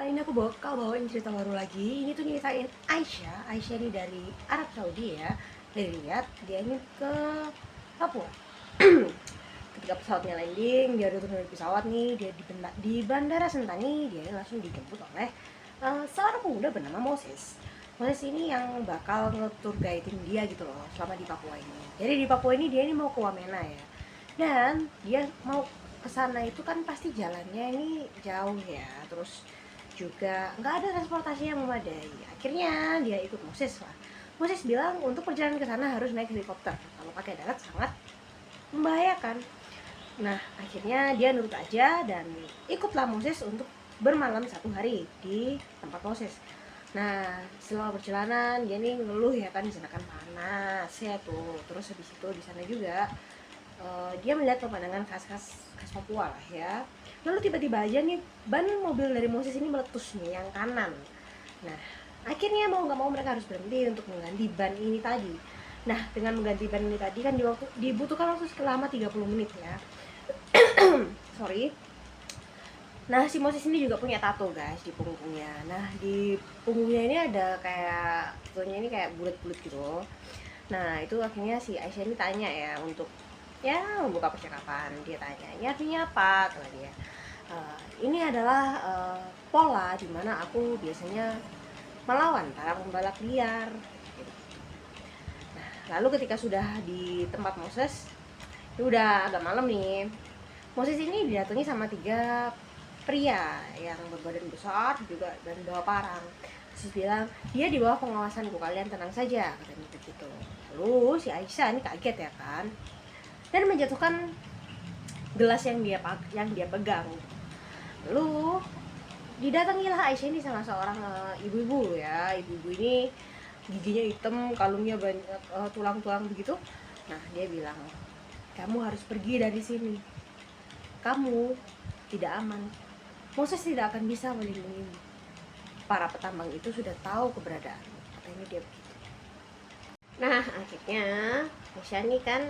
ini aku bawain cerita baru lagi. Ini tuh nyeritain Aisyah. Aisyah ini dari Arab Saudi ya, dari Riyadh. Dia ini ke Papua. Ketika pesawatnya landing, dia udah turun dari pesawat nih, dia di Bandara Sentani, dia langsung dijemput oleh seorang pemuda bernama Moses. Moses ini yang bakal nge-tour guiding dia gitu loh selama di Papua ini. Jadi di Papua ini dia ini mau ke Wamena ya. Dan dia mau ke sana itu kan pasti jalannya ini jauh ya, terus juga nggak ada transportasi yang memadai. Akhirnya dia ikut Moses lah. Moses bilang untuk perjalanan ke sana harus naik helikopter, kalau pakai darat sangat membahayakan. Nah akhirnya dia nurut aja dan ikutlah Moses untuk bermalam 1 hari di tempat Moses. Nah selama perjalanan dia nih ngeluh ya kan, di sana kan panas ya tuh. Terus habis itu di sana juga dia melihat pemandangan khas Papua lah ya. Lalu tiba-tiba aja nih ban mobil dari Moses ini meletus nih yang kanan. Nah akhirnya mau nggak mau mereka harus berhenti untuk mengganti ban ini tadi. Nah dengan mengganti ban ini tadi kan dibutuhkan waktu selama 30 menit ya. Sorry. Nah si Moses ini juga punya tato guys di punggungnya. Nah di punggungnya ini ada kayak tatonya ini kayak bulat-bulat gitu. Nah itu akhirnya si Aisyah ini tanya ya untuk ya membuka percakapan. Dia tanya ini artinya apa, kata dia. Ini adalah pola dimana aku biasanya melawan para pembalap liar. Nah lalu ketika sudah di tempat Moses, ini udah agak malam nih. Moses ini didatangi sama 3 pria yang berbadan besar juga dan bawa parang. Terus bilang, dia di bawah pengawasanku, kalian tenang saja, katanya begitu. Lalu si Aisyah ini kaget ya kan, dan menjatuhkan gelas yang dia pegang. Lalu didatangilah Aisyah ini sama seorang ibu-ibu ya. Ibu-ibu ini giginya hitam, kalungnya banyak tulang-tulang begitu. Nah dia bilang, kamu harus pergi dari sini, kamu tidak aman, Moses tidak akan bisa melindungimu, para petambang itu sudah tahu keberadaan, katanya dia begitu. Nah akhirnya Aisyah ini kan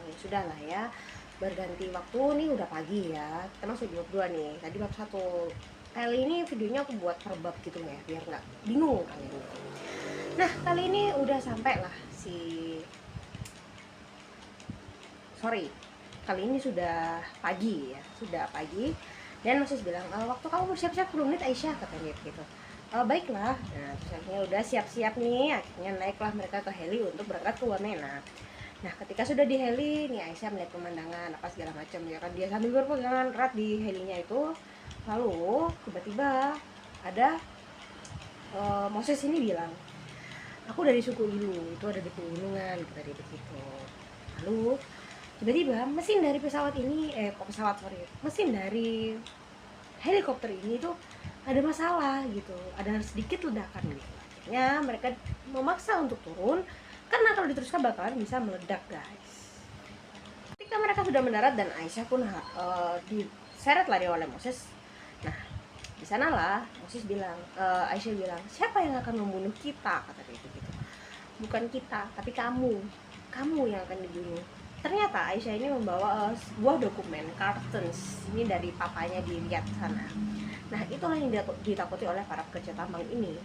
ya sudah lah ya, berganti waktu nih, udah pagi ya, kita masuk di bab 2 nih. Tadi bab 1, kali ini videonya aku buat per bab gitu ya, biar nggak bingung kalian. Nah kali ini udah sampai lah kali ini sudah pagi ya, sudah pagi. Dan Moses bilang, waktu kamu bersiap-siap 10 menit Aisyah, katanya gitu. Baiklah. Nah terus akhirnya udah siap-siap nih, akhirnya naiklah mereka ke heli untuk berangkat ke Wamena. Nah ketika sudah di heli nih, Aisyah melihat pemandangan apa segala macam ya kan, dia sambil berpegangan erat di helinya itu. Lalu tiba-tiba ada Moses ini bilang, aku dari suku Ilu, itu ada di pegunungan, kata dia begitu. Lalu tiba-tiba mesin dari mesin dari helikopter ini tuh ada masalah gitu, ada sedikit ledakan gitu. Akhirnya mereka memaksa untuk turun karena kalau diteruskan bakalan bisa meledak guys. Ketika mereka sudah mendarat dan Aisyah pun diseret lari oleh Moses. Nah di sanalah Aisyah bilang, siapa yang akan membunuh kita, kata dia begitu. Bukan kita, tapi kamu yang akan dibunuh. Ternyata Aisyah ini membawa sebuah dokumen cartons ini dari papanya di Riyadh sana. Nah itulah yang ditakuti oleh para pekerja tambang ini.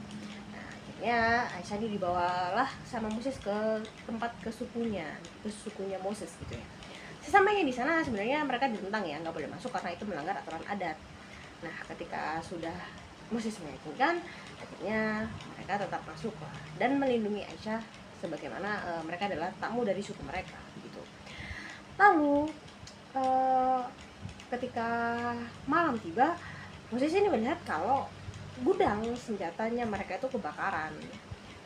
Nah akhirnya Aisyah ini dibawalah sama Moses ke tempat ke sukunya Moses gitu ya. Sesampainya di sana sebenarnya mereka ditentang ya, nggak boleh masuk karena itu melanggar aturan adat. Nah ketika sudah Moses meyakinkan, akhirnya mereka tetap masuk lah dan melindungi Aisyah sebagaimana mereka adalah tamu dari suku mereka gitu. Lalu ketika malam tiba, Moses ini melihat kalau gudang senjatanya mereka itu kebakaran.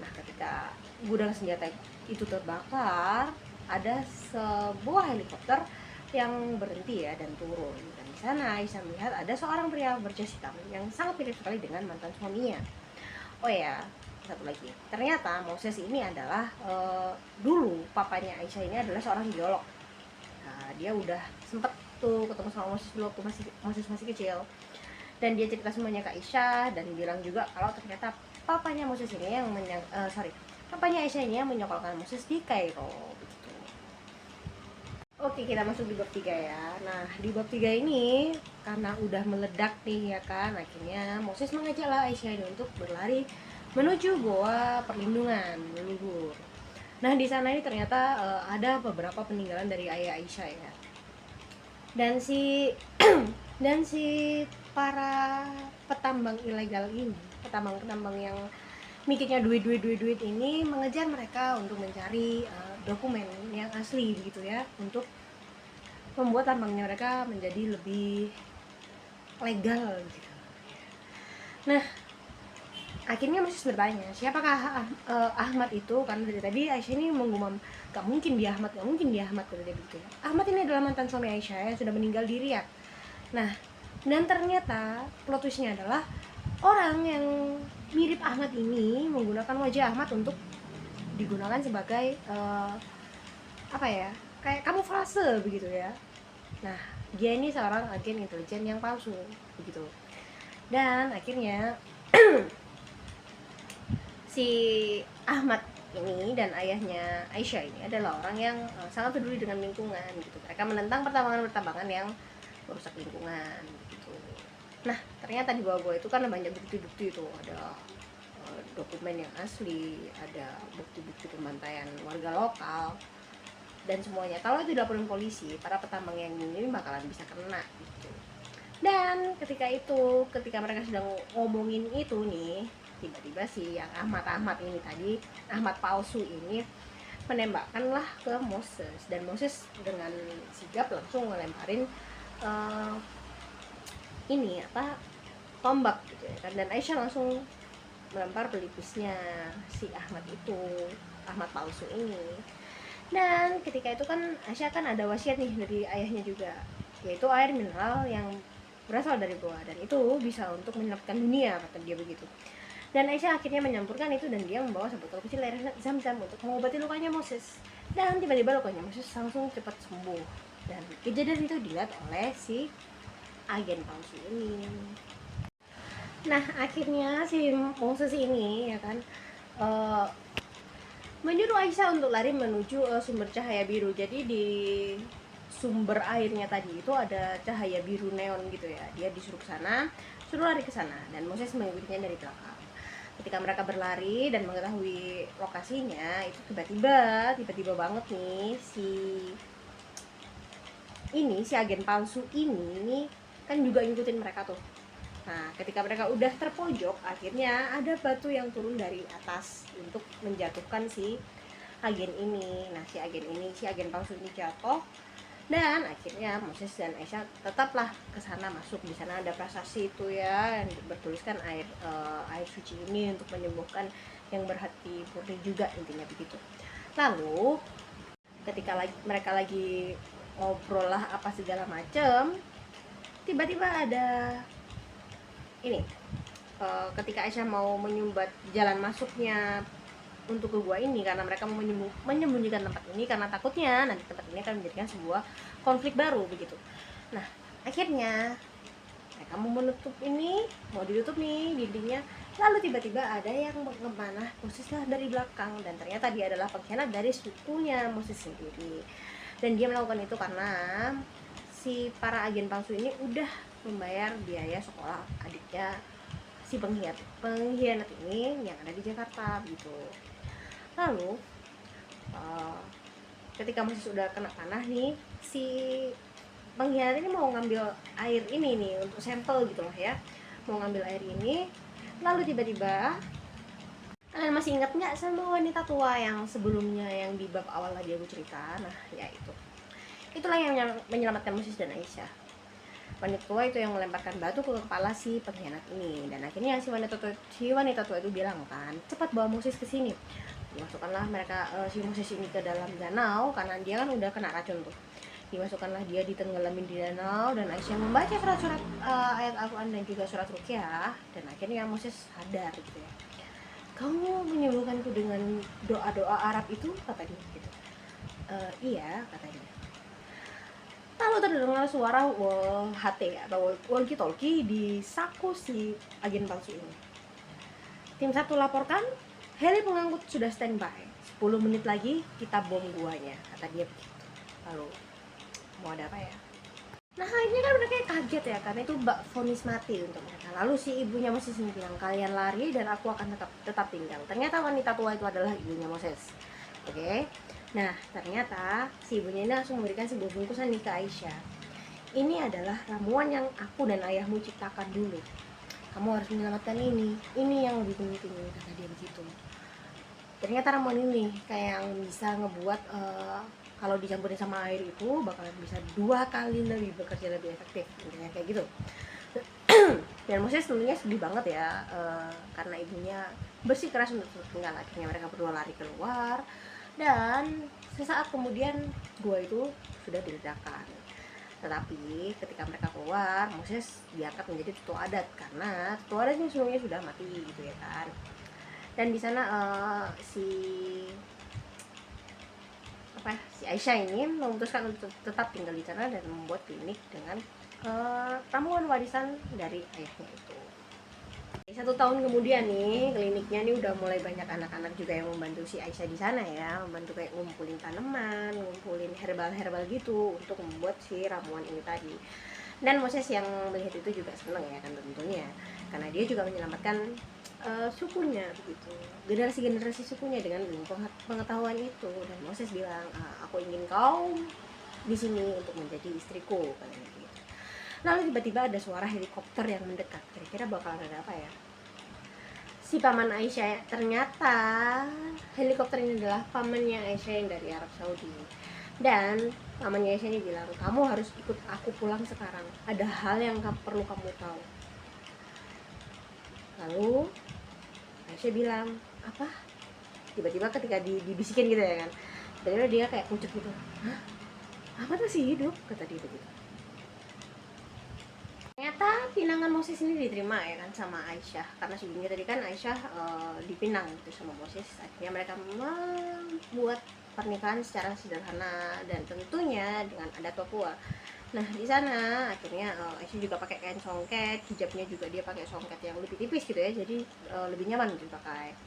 Nah ketika gudang senjata itu terbakar, ada sebuah helikopter yang berhenti ya dan turun. Dan di sana Aisyah melihat ada seorang pria berjas hitam yang sangat mirip sekali dengan mantan suaminya. Oh ya, satu lagi, ternyata Moses ini adalah dulu papanya Aisyah ini adalah seorang geolog. Nah, dia udah sempet tuh ketemu sama Moses dulu waktu Moses masih kecil, dan dia cerita semuanya ke Aisyah dan bilang juga kalau ternyata papanya Aisyah ini yang menyekolahkan Moses di Kairo begitu. Oke, kita masuk di bab 3 ya. Nah, di bab 3 ini karena udah meledak nih ya kan, akhirnya Moses mengajaklah Aisyah ini untuk berlari menuju goa perlindungan leluhur. Nah, di sana ini ternyata ada beberapa peninggalan dari ayah Aisyah ya. Dan si dan si para petambang ilegal ini, petambang-petambang yang mikirnya duit ini mengejar mereka untuk mencari dokumen yang asli gitu ya, untuk membuat tambangnya mereka menjadi lebih legal gitu. Nah, akhirnya Moses bertanya, siapakah Ahmad itu? Karena dari tadi Aisyah ini menggumam, gak mungkin dia Ahmad, gak mungkin dia Ahmad, kata dia begitu ya. Ahmad ini adalah mantan suami Aisyah yang sudah meninggal di Riyadh. Nah, dan ternyata plot twistnya adalah orang yang mirip Ahmad ini menggunakan wajah Ahmad untuk digunakan sebagai apa ya, kayak kamuflase begitu ya. Nah, dia ini seorang agen intelijen yang palsu begitu. Dan akhirnya si Ahmad ini dan ayahnya Aisyah ini adalah orang yang sangat peduli dengan lingkungan gitu. Mereka menentang pertambangan yang merusak lingkungan gitu. Nah, ternyata di bawah itu kan banyak bukti-bukti itu, ada dokumen yang asli, ada bukti-bukti pembantaian warga lokal dan semuanya. Kalau itu dilaporin polisi, para petambang yang ini bakalan bisa kena gitu. Dan ketika mereka sedang ngomongin itu nih, tiba-tiba si yang Ahmad ini tadi, Ahmad palsu ini menembakkanlah ke Moses, dan Moses dengan sigap langsung ngelemparin ini apa, tombak gitu ya kan. Dan Aisyah langsung melempar pelipisnya si Ahmad itu, Ahmad palsu ini. Dan ketika itu kan Aisyah kan ada wasiat nih dari ayahnya juga, yaitu air mineral yang berasal dari goa, dan itu bisa untuk menyelamatkan dunia, kata dia begitu. Dan Aisyah akhirnya menyampurkan itu, dan dia membawa sebotol kecil air zam-zam untuk mengobati lukanya Moses. Dan tiba-tiba lukanya Moses langsung cepat sembuh. Dan kejadian itu dilihat oleh si agen palsu ini. Nah, akhirnya si Moses ini ya kan menyuruh Aisyah untuk lari menuju sumber cahaya biru. Jadi di sumber airnya tadi itu ada cahaya biru neon gitu ya. Dia disuruh ke sana, suruh lari ke sana, dan Moses mengikutinya dari belakang. Ketika mereka berlari dan mengetahui lokasinya, itu tiba-tiba banget nih si agen palsu ini kan juga ngikutin mereka tuh. Nah, ketika mereka udah terpojok, akhirnya ada batu yang turun dari atas untuk menjatuhkan si agen ini. Nah, si agen palsu ini jatuh, dan akhirnya Moses dan Aisyah tetaplah ke sana masuk. Di sana ada prasasti itu ya, yang bertuliskan air suci ini untuk menyembuhkan yang berhati murni juga, intinya begitu. Lalu ketika mereka lagi ngobrol lah apa segala macem, tiba-tiba ada ini ketika Aisyah mau menyumbat jalan masuknya untuk ke gua ini, karena mereka mau menyembunyikan tempat ini karena takutnya nanti tempat ini akan menjadikan sebuah konflik baru begitu. Nah, akhirnya mereka mau ditutup nih dindingnya. Lalu tiba-tiba ada yang memanah Moses lah dari belakang, dan ternyata dia adalah pengkhianat dari sukunya Moses sendiri. Dan dia melakukan itu karena si para agen palsu ini udah membayar biaya sekolah adiknya si pengkhianat ini yang ada di Jakarta gitu. Lalu ketika Moses sudah kena panah nih, si pengkhianat ini mau ngambil air ini nih untuk sampel gitu lah ya, mau ngambil air ini. Lalu tiba-tiba, kalian masih ingat nggak sama wanita tua yang sebelumnya yang di bab awal lagi aku cerita? Nah, ya itulah yang menyelamatkan Moses dan Aisyah. Wanita tua itu yang melemparkan batu ke kepala si pengkhianat ini, dan akhirnya si wanita tua itu bilang kan, cepat bawa Moses ke sini. Dimasukkanlah si Moses ini ke dalam danau, karena dia kan udah kena racun tuh. Dimasukkanlah dia, ditenggelamin di danau, dan Aisyah membaca surat-surat ayat Al-Quran dan juga surat Ruqyah, dan akhirnya Moses sadar gitu ya. Kamu menyembuhkanku dengan doa-doa Arab itu, kata dia gitu. Iya, katanya. Lalu terdengar suara HT atau walkie-talkie di saku si agen palsu ini. Tim 1 laporkan, heli pengangkut sudah standby. 10 menit lagi kita bom guanya, kata dia begitu. Lalu mau ada apa ya. Nah ini kan mereka kaget ya, karena itu vonis mati untuk mereka. Lalu si ibunya Moses ini bilang, kalian lari dan aku akan tetap tinggal. Ternyata wanita tua itu adalah ibunya Moses. Oke. Nah ternyata si ibunya ini langsung memberikan sebuah bungkusan nih ke Aisyah. Ini adalah ramuan yang aku dan ayahmu ciptakan dulu. Kamu harus menyelamatkan ini yang lebih penting, kata dia begitu. Ternyata ramuan ini kayak yang bisa ngebuat kalau dicampurin sama air itu bakalan bisa 2 kali lebih bekerja lebih efektif, intinya kayak gitu. Dan Moses tentunya sedih banget ya, karena ibunya bersikeras untuk tinggal. Akhirnya mereka berdua lari keluar, dan sesaat kemudian gua itu sudah diledakkan. Tetapi ketika mereka keluar, Moses diangkat menjadi tetua adat, karena tetua adat ini seluruhnya sudah mati gitu ya kan. Dan di sana si Aisyah ini memutuskan untuk tetap tinggal di sana dan membuat klinik dengan ramuan warisan dari ayahnya itu. 1 tahun kemudian nih, kliniknya nih udah mulai banyak anak-anak juga yang membantu si Aisyah di sana ya, membantu kayak ngumpulin tanaman, ngumpulin herbal-herbal gitu untuk membuat si ramuan ini tadi. Dan Moses yang melihat itu juga senang ya kan tentunya, karena dia juga menyelamatkan sukunya begitu, generasi sukunya dengan pengetahuan itu. Dan Moses bilang, aku ingin kau di sini untuk menjadi istriku, katanya gitu. Lalu tiba-tiba ada suara helikopter yang mendekat. Kira-kira bakalan ada apa ya? Si paman Aisyah, ternyata helikopter ini adalah pamannya Aisyah yang dari Arab Saudi. Dan pamannya Aisyah ini bilang, kamu harus ikut aku pulang sekarang, ada hal yang perlu kamu tahu. Lalu Aisyah bilang, apa? Tiba-tiba ketika dibisikin gitu ya kan, tiba-tiba dia kayak pucuk gitu. Hah? Apa masih hidup? Kata dia begitu. Ternyata pinangan Moses ini diterima ya kan sama Aisyah, karena sebelumnya tadi kan Aisyah dipinang gitu sama Moses. Akhirnya mereka membuat pernikahan secara sederhana dan tentunya dengan adat Papua. Nah di sana akhirnya Aisyah juga pakai kain songket, hijabnya juga dia pakai songket yang lebih tipis gitu ya, jadi lebih nyaman gitu pakai.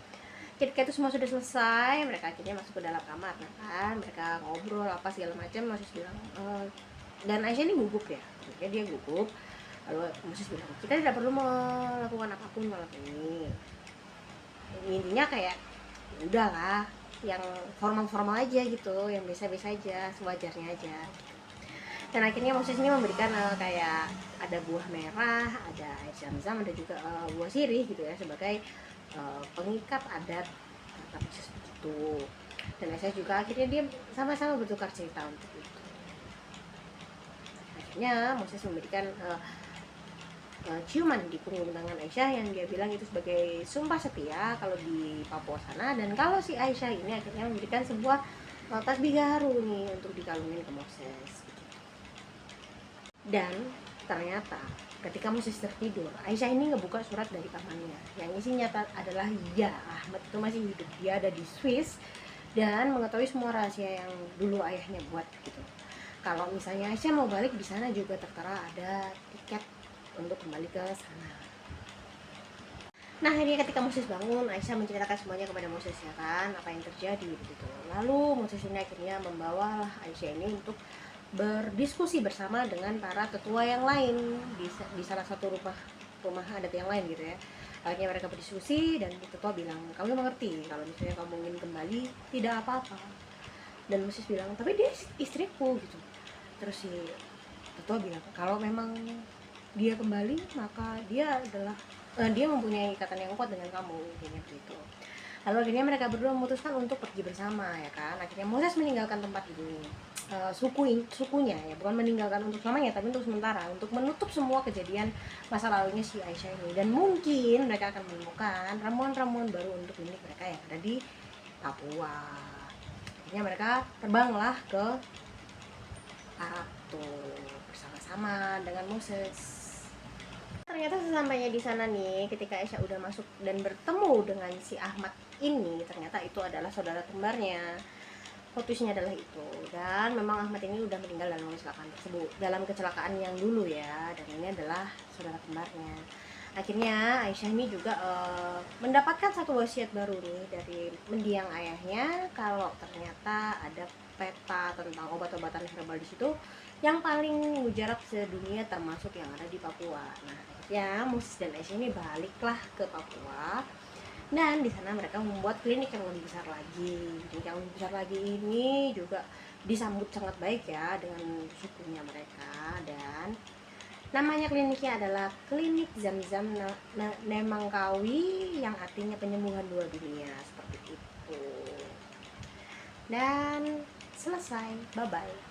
Ketika itu semua sudah selesai, mereka akhirnya masuk ke dalam kamar. Nah kan mereka ngobrol apa segala macam. Moses bilang, dan Aisyah ini gugup ya, akhirnya dia gugup. Lalu Moses bilang, kita tidak perlu melakukan apapun malam ini. Intinya kayak udahlah, yang formal-formal aja gitu, yang biasa-biasa aja, sewajarnya aja. Dan akhirnya Moses ini memberikan kayak ada buah merah, ada air zam-zam, ada juga buah sirih gitu ya, sebagai pengikat adat kata Moses begitu. Dan saya juga akhirnya dia sama-sama bertukar cerita untuk itu. Akhirnya Moses memberikan ciuman di punggung tangan Aisyah yang dia bilang itu sebagai sumpah setia kalau di Papua sana. Dan kalau si Aisyah ini akhirnya memberikan sebuah tasbih garu nih untuk dikalungin ke Moses. Dan ternyata ketika Moses tertidur, Aisyah ini ngebuka surat dari pamannya yang isinya adalah, ya Ahmad itu masih hidup, dia ada di Swiss dan mengetahui semua rahasia yang dulu ayahnya buat gitu. Kalau misalnya Aisyah mau balik, di sana juga tertera ada tiket untuk kembali ke sana. Nah ini ketika Moses bangun, Aisyah menceritakan semuanya kepada Moses ya kan, apa yang terjadi begitu. Lalu Moses ini akhirnya membawa Aisyah ini untuk berdiskusi bersama dengan para tetua yang lain di salah satu rumah adat yang lain gitu ya. Akhirnya mereka berdiskusi dan tetua bilang, kamu mengerti kalau misalnya kamu ingin kembali tidak apa-apa. Dan Moses bilang, tapi dia istriku gitu. Terus si tetua bilang, kalau memang dia kembali maka dia mempunyai ikatan yang kuat dengan kamu, intinya begitu. Lalu akhirnya mereka berdua memutuskan untuk pergi bersama ya kan. Akhirnya Moses meninggalkan tempat ini, sukunya ya, bukan meninggalkan untuk selamanya tapi untuk sementara, untuk menutup semua kejadian masa lalunya si Aisyah ini. Dan mungkin mereka akan menemukan ramuan-ramuan baru untuk milik mereka yang ada di Papua. Akhirnya mereka terbanglah ke Arab tuh bersama-sama dengan Moses. Ternyata sesampainya di sana nih, ketika Aisyah udah masuk dan bertemu dengan si Ahmad ini, ternyata itu adalah saudara kembarnya. Fokusnya adalah itu. Dan memang Ahmad ini udah meninggal dalam kecelakaan tersebut, dalam kecelakaan yang dulu ya, dan ini adalah saudara kembarnya. Akhirnya Aisyah ini juga mendapatkan satu wasiat baru nih dari mendiang ayahnya, kalau ternyata ada peta tentang obat-obatan herbal di situ yang paling mujarab sedunia termasuk yang ada di Papua. Nah, akhirnya Moses dan Aisyah ini baliklah ke Papua, dan di sana mereka membuat klinik yang lebih besar lagi. Klinik yang lebih besar lagi ini juga disambut sangat baik ya dengan sukunya mereka, dan namanya kliniknya adalah Klinik Zam-Zam Nemangkawi, yang artinya penyembuhan dua dunia, seperti itu. Dan selesai, bye-bye.